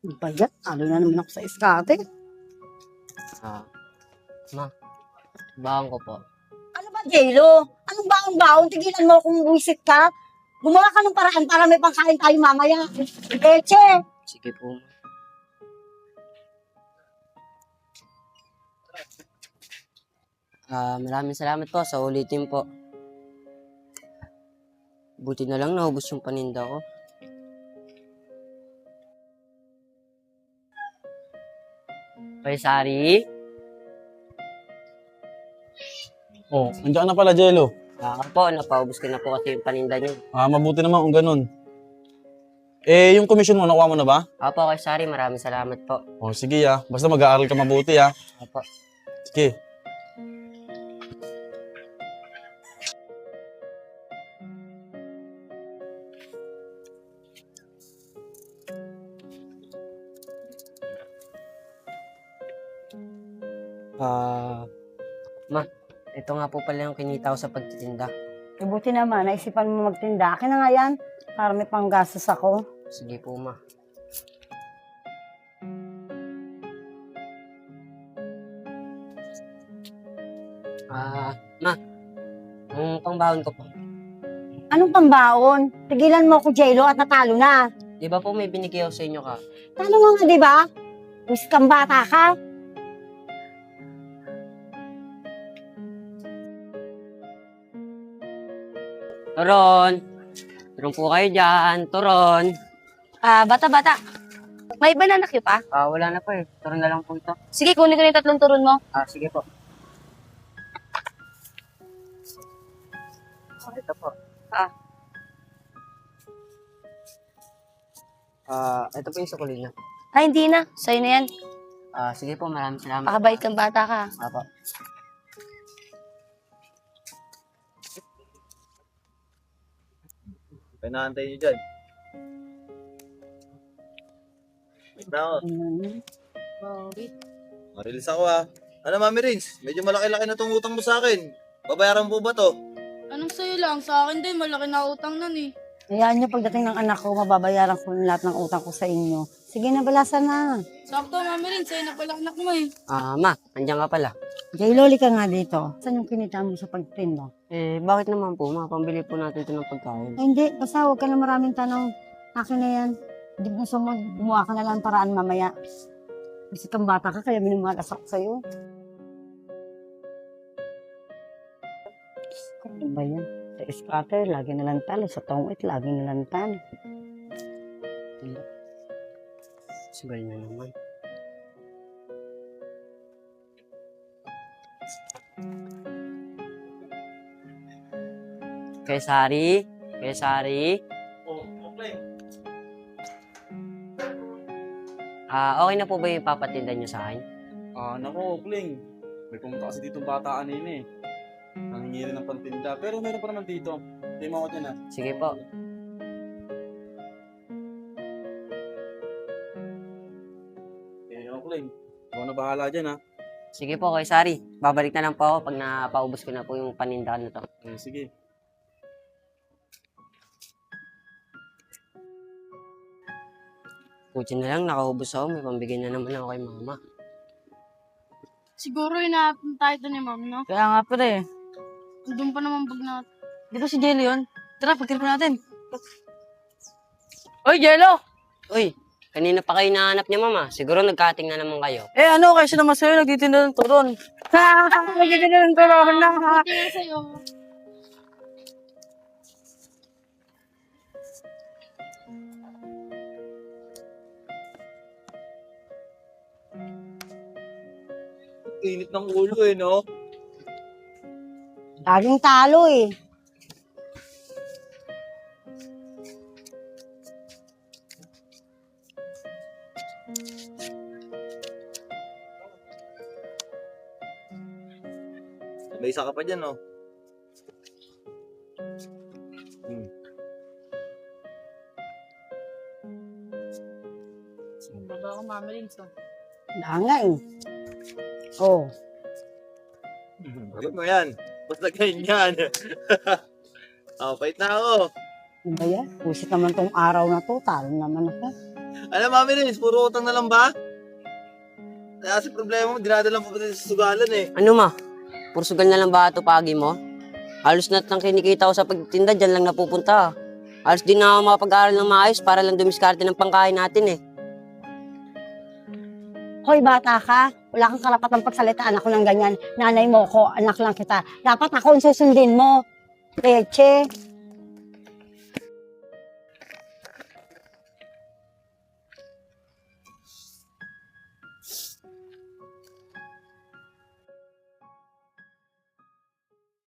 Bayat, talo na naman ako sa iskate. Ah, ma, baon ko po. Ano ba, Jelo? Anong baon-baon? Tigilan mo kung buwisit ka. Gumawa ka ng paraan para may pangkain tayo mamaya. Leche! Sige po, ma. Maraming salamat po sa ulitin po. Buti na lang naubos yung paninda ko. Kay Sari, Oh, andiyan ka na pala, Jello. ako po, napaubos ko na po kasi yung paninda niyo. Mabuti naman kung ganun. Eh, yung commission mo, nakuha mo na ba? Ako kay Sari, maraming salamat po. Oh, sige basta mag-aaral ka mabuti Opo. Sige. Ma, ito nga po pala yung kinita ko sa pagtitinda. Eh, buti naman, naisipan mo magtinda. Akin na nga yan, para may panggastos ako. Sige po, ma. Ma, yung pangbaon ko po. Anong pambaon? Tigilan mo ako, Jelo, at natalo na. Di ba po may binigay ako sa inyo ka? Talo mo nga, di ba? Wish kang bata ka. Turon! Turon po kayo dyan. Turon! Bata-bata. May banana cue pa? Wala na po eh. Turon na lang po ito. Sige, kunin ko na yung 3 turon mo. Sige po. Ito po. Ito po yung sukulina. Hindi na. Sa'yo na yan. Sige po, maraming salamat. Pakabait kang bata ka. Apo. Pinaantay nyo dyan. Wait na ako. Marilis ako Ano Mami Rins? Medyo malaki-laki na itong utang mo sa akin. Babayaran po ba to? Anong sa'yo lang? Sa akin din, malaki na utang nun eh. Hayaan niyo, pagdating ng anak ko, mababayaran ko lahat ng utang ko sa inyo. Sige na, balasan na. Sakto, Mami Rin, sa'yo na pala anak mo eh. Ma, andyan ka pala. Jelo, lika nga dito. Saan yung kinita mo sa pagtinda? Bakit naman po, ma? Pambili po natin ito ng pagkain. Hindi, basta huwag ka na maraming tanong. Akin na yan. Hindi mo gusto mo, gumawa ka na lang paraan mamaya. Kasi kang bata ka, kaya minumalas ako sa'yo. Ano ba yan? Sa scatter, lagi na lang talo. Sa tongwit, lagi na lang talo. Sugal na naman. Kay Sari? Kay Sari? Oh, okay. Okay na po ba yung papatinda niyo sa akin? Nako, Kling. May pumunta kasi dito bata kanina Nangingi rin ng pantinda. Pero meron pa naman dito. Hindi mo ako dyan Sige po. Kling. Ikaw na bahala dyan Sige po, kay Sari. Babalik na lang po ako pag napaubos ko na po yung paninda na to. Sige. Buti na lang, nakaubos ako. May pambigay na naman ako kay mama. Siguro hinahatid tayo doon ni Ma'am, no? Kaya nga pre. Doon pa naman bag natin. Di ba si Jello yun? Tara, pagtripan natin. Oy, Jello! Uy, kanina pa kayo nahanap niya mama. Siguro nagkating na naman kayo. Kasi naman sa'yo, nagtitinda ng turon. Nagtitinda ng turon na. Tingnan sa'yo. Init ng ulo no? Laging talo eh. May isa ka pa dyan, no? Baba ako, Mami Rin, so. Wala eh. Oh. Gawin mo yan. Basta ganyan. Pait na ako. Ano ba yan? Pusit naman tong araw na to. Talo naman ako. Ano, Mami Rins, puro utang na lang ba? Kasi problema mo, dinadala mo pa sa sugalan eh. Ano ma? Pursugal na lang ba ito pagi mo? Halos na lang kinikita ko sa pagtinda, dyan lang napupunta. Halos din na ako makapag-aral ng maayos para lang dumiskarte ng pangkain natin eh. Hoy, bata ka. Wala kang karapatang pagsalitaan ako ng ganyan. Nanay mo ko, anak lang kita. Dapat ako ang susundin mo. Leche.